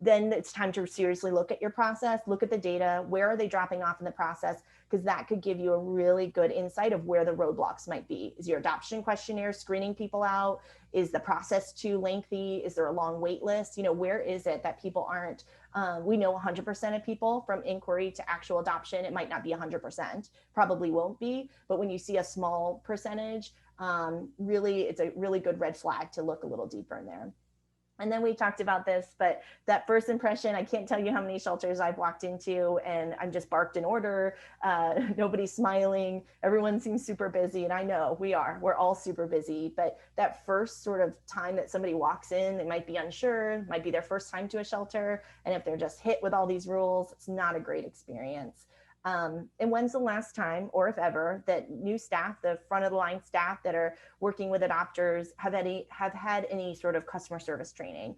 then it's time to seriously look at your process, look at the data, where are they dropping off in the process? Because that could give you a really good insight of where the roadblocks might be. Is your adoption questionnaire screening people out? Is the process too lengthy? Is there a long wait list? Where is it that people aren't, we know 100% of people from inquiry to actual adoption, it might not be 100%, probably won't be, but when you see a small percentage, really, it's a really good red flag to look a little deeper in there. And then we talked about this, but that first impression, I can't tell you how many shelters I've walked into and I'm just barked an order. Nobody's smiling. Everyone seems super busy. And I know we're all super busy, but that first sort of time that somebody walks in, they might be unsure, might be their first time to a shelter. And if they're just hit with all these rules, it's not a great experience. And when's the last time, or if ever, that new staff, the front of the line staff that are working with adopters have had any sort of customer service training?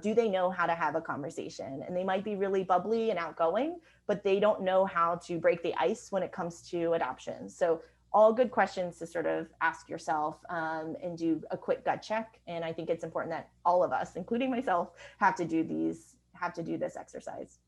Do they know how to have a conversation? And they might be really bubbly and outgoing, but they don't know how to break the ice when it comes to adoption. So all good questions to sort of ask yourself, and do a quick gut check. And I think it's important that all of us, including myself, have to do this exercise.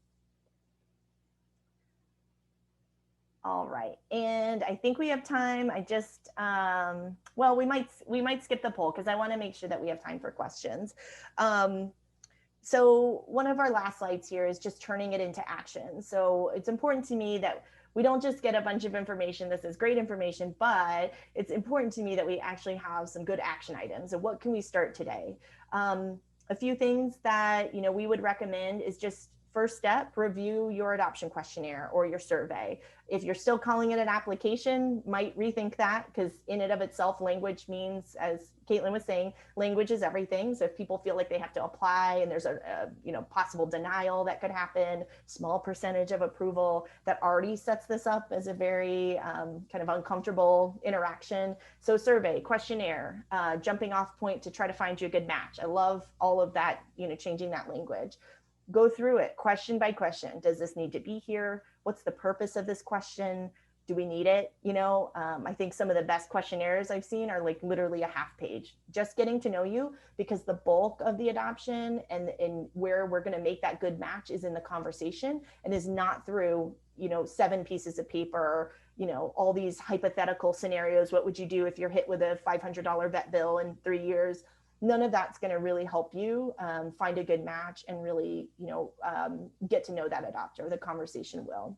All right, and I think we have time. I just, well, we might skip the poll because I want to make sure that we have time for questions. So one of our last slides here is just turning it into action. So it's important to me that we don't just get a bunch of information. This is great information, but it's important to me that we actually have some good action items. And what can we start today? A few things that we would recommend is just first step, review your adoption questionnaire or your survey. If you're still calling it an application, might rethink that, because in and of itself, language means, as Caitlin was saying, language is everything. So if people feel like they have to apply and there's a possible denial that could happen, small percentage of approval, that already sets this up as a very kind of uncomfortable interaction. So survey, questionnaire, jumping off point to try to find you a good match. I love all of that, changing that language. Go through it question by question. Does this need to be here? What's the purpose of this question? Do we need it? I think some of the best questionnaires I've seen are like literally a half page, just getting to know you, because the bulk of the adoption and where we're going to make that good match is in the conversation, and is not through, 7 pieces of paper, all these hypothetical scenarios. What would you do if you're hit with a $500 vet bill in 3 years? None of that's going to really help you find a good match and really, get to know that adopter. The conversation will.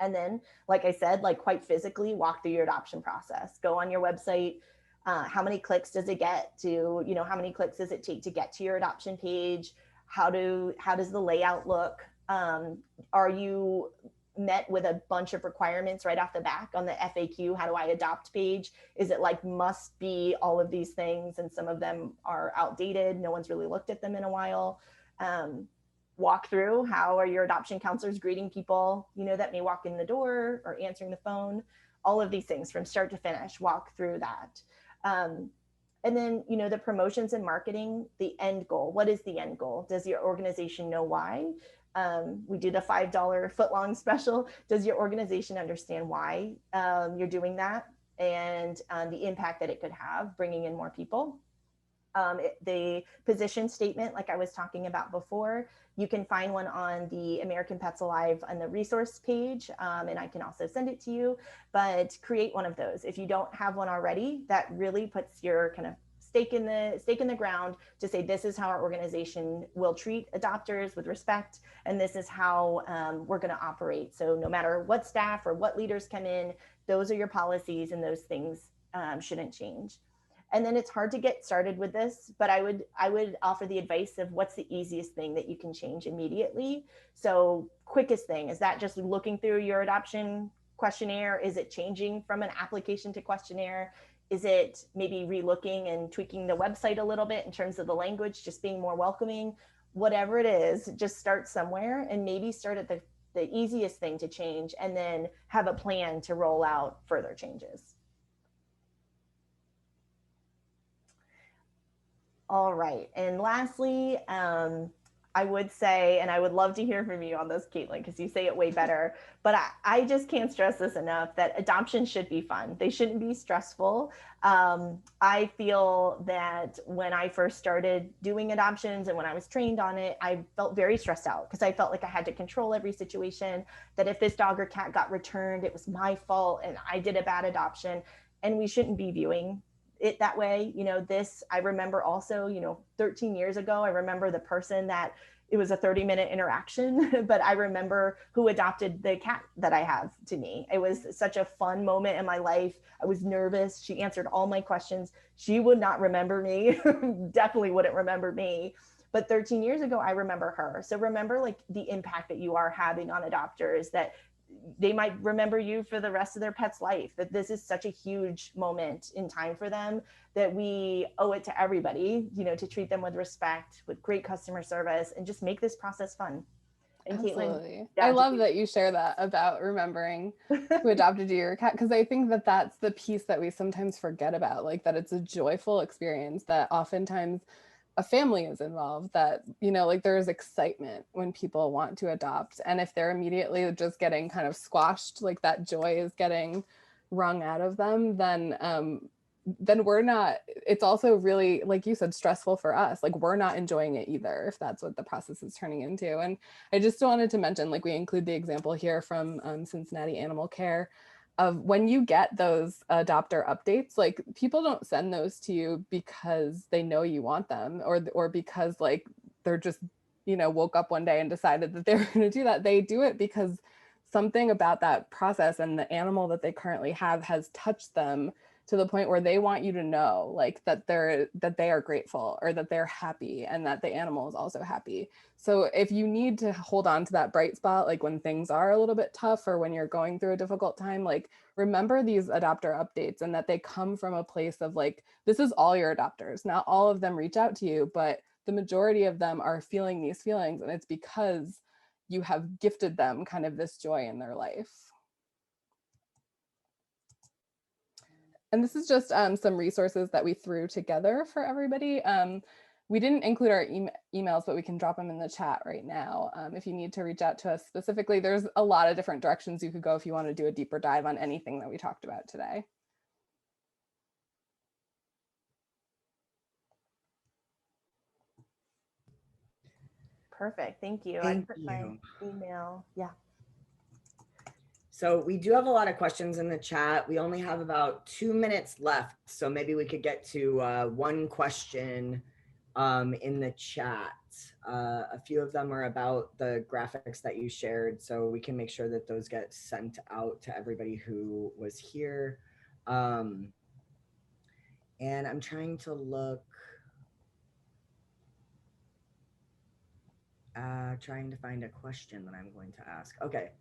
And then, like I said, like quite physically walk through your adoption process. Go on your website. How many clicks does it get to, how many clicks does it take to get to your adoption page? How does the layout look? Are you met with a bunch of requirements right off the back on the FAQ, how do I adopt page? Is it like must be all of these things? And some of them are outdated. No one's really looked at them in a while. Walk through, how are your adoption counselors greeting people, that may walk in the door or answering the phone? All of these things from start to finish, walk through that. And then, the promotions and marketing, the end goal. What is the end goal? Does your organization know why? We do the $5 footlong special. Does your organization understand why you're doing that, and the impact that it could have, bringing in more people? The position statement, like I was talking about before, you can find one on the American Pets Alive on the resource page, and I can also send it to you, but create one of those. If you don't have one already, that really puts your kind of stake in the ground to say, this is how our organization will treat adopters with respect, and this is how we're going to operate. So no matter what staff or what leaders come in, those are your policies, and those things shouldn't change. And then it's hard to get started with this, but I would offer the advice of what's the easiest thing that you can change immediately. So quickest thing, is that just looking through your adoption questionnaire? Is it changing from an application to questionnaire? Is it maybe relooking and tweaking the website a little bit in terms of the language, just being more welcoming? Whatever it is, just start somewhere, and maybe start at the easiest thing to change, and then have a plan to roll out further changes. All right. And lastly, I would say, and I would love to hear from you on this, Caitlin, because you say it way better, but I just can't stress this enough, that adoption should be fun. They shouldn't be stressful. I feel that when I first started doing adoptions and when I was trained on it, I felt very stressed out, because I felt like I had to control every situation, that if this dog or cat got returned, it was my fault and I did a bad adoption. And we shouldn't be viewing it that way. I remember also, 13 years ago, I remember the person that it was a 30-minute interaction, but I remember who adopted the cat that I have to me. It was such a fun moment in my life. I was nervous. She answered all my questions. She would not remember me, definitely wouldn't remember me. But 13 years ago, I remember her. So remember like the impact that you are having on adopters, that they might remember you for the rest of their pet's life, that this is such a huge moment in time for them, that we owe it to everybody, to treat them with respect, with great customer service, and just make this process fun. And Absolutely. Caitlin, I love that you share that about remembering who adopted you, your cat, because I think that that's the piece that we sometimes forget about, like that it's a joyful experience, that oftentimes a family is involved, that, like there's excitement when people want to adopt. And if they're immediately just getting kind of squashed, like that joy is getting wrung out of them, then we're not, it's also really, like you said, stressful for us. Like we're not enjoying it either, if that's what the process is turning into. And I just wanted to mention, like we include the example here from Cincinnati Animal Care, of when you get those adopter updates, like people don't send those to you because they know you want them, or because like they're just, woke up one day and decided that they were going to do that. They do it because something about that process and the animal that they currently have has touched them to the point where they want you to know like that they are grateful or that they're happy and that the animal is also happy. So if you need to hold on to that bright spot, like when things are a little bit tough or when you're going through a difficult time, like remember these adopter updates and that they come from a place of like, this is all your adopters. Not all of them reach out to you, but the majority of them are feeling these feelings, and it's because you have gifted them kind of this joy in their life. And this is just some resources that we threw together for everybody. We didn't include our emails, but we can drop them in the chat right now. If you need to reach out to us specifically, there's a lot of different directions you could go if you want to do a deeper dive on anything that we talked about today. Perfect. Thank you. Thank I put you. my email. Yeah. So we do have a lot of questions in the chat. We only have about 2 minutes left. So maybe we could get to one question in the chat. A few of them are about the graphics that you shared. So we can make sure that those get sent out to everybody who was here. And I'm trying to look. Trying to find a question that I'm going to ask. Okay.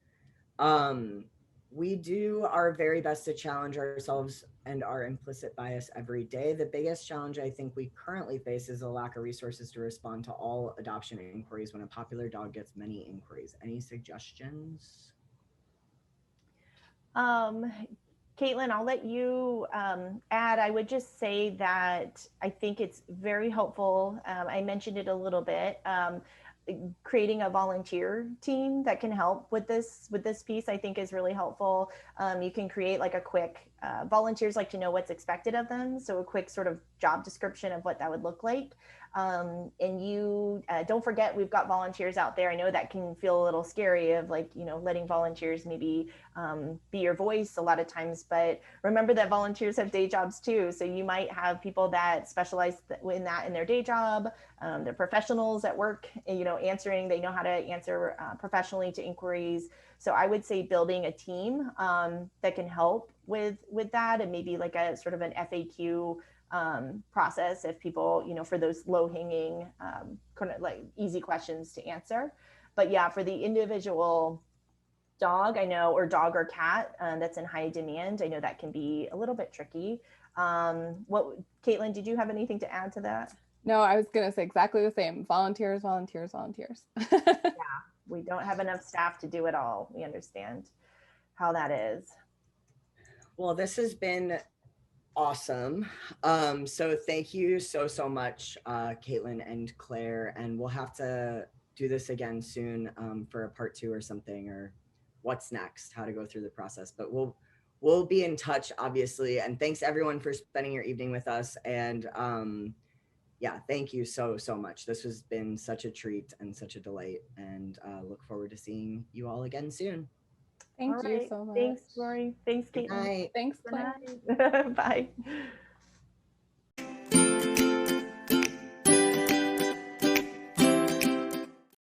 We do our very best to challenge ourselves and our implicit bias every day. The biggest challenge I think we currently face is a lack of resources to respond to all adoption inquiries when a popular dog gets many inquiries. Any suggestions? Caitlin, I'll let you add. I would just say that I think it's very helpful. I mentioned it a little bit. Creating a volunteer team that can help with this piece, I think, is really helpful. You can create like a quick volunteers like to know what's expected of them, so a quick sort of job description of what that would look like. And you don't forget, we've got volunteers out there. I know that can feel a little scary of like, you know, letting volunteers maybe be your voice a lot of times, but remember that volunteers have day jobs too. So you might have people that specialize in that in their day job. They're professionals at work, you know, answering, they know how to answer professionally to inquiries. So I would say building a team that can help with that, and maybe like a sort of an FAQ process if people, you know, for those low-hanging kind of like easy questions to answer. But yeah, for the individual dog, I know, or dog or cat that's in high demand, I know that can be a little bit tricky. Caitlin, did you have anything to add to that? No, I was going to say exactly the same. Volunteers, volunteers, volunteers. Yeah, we don't have enough staff to do it all. We understand how that is. Well, this has been awesome. So thank you so much, Caitlin and Claire, and we'll have to do this again soon for a part 2 or something, or what's next, how to go through the process. But we'll be in touch, obviously. And thanks everyone for spending your evening with us. And yeah, thank you so much. This has been such a treat and such a delight, and look forward to seeing you all again soon. Thank you so much. Thanks, Lori. Thanks, Good Caitlin. night. Thanks, Claire. Bye.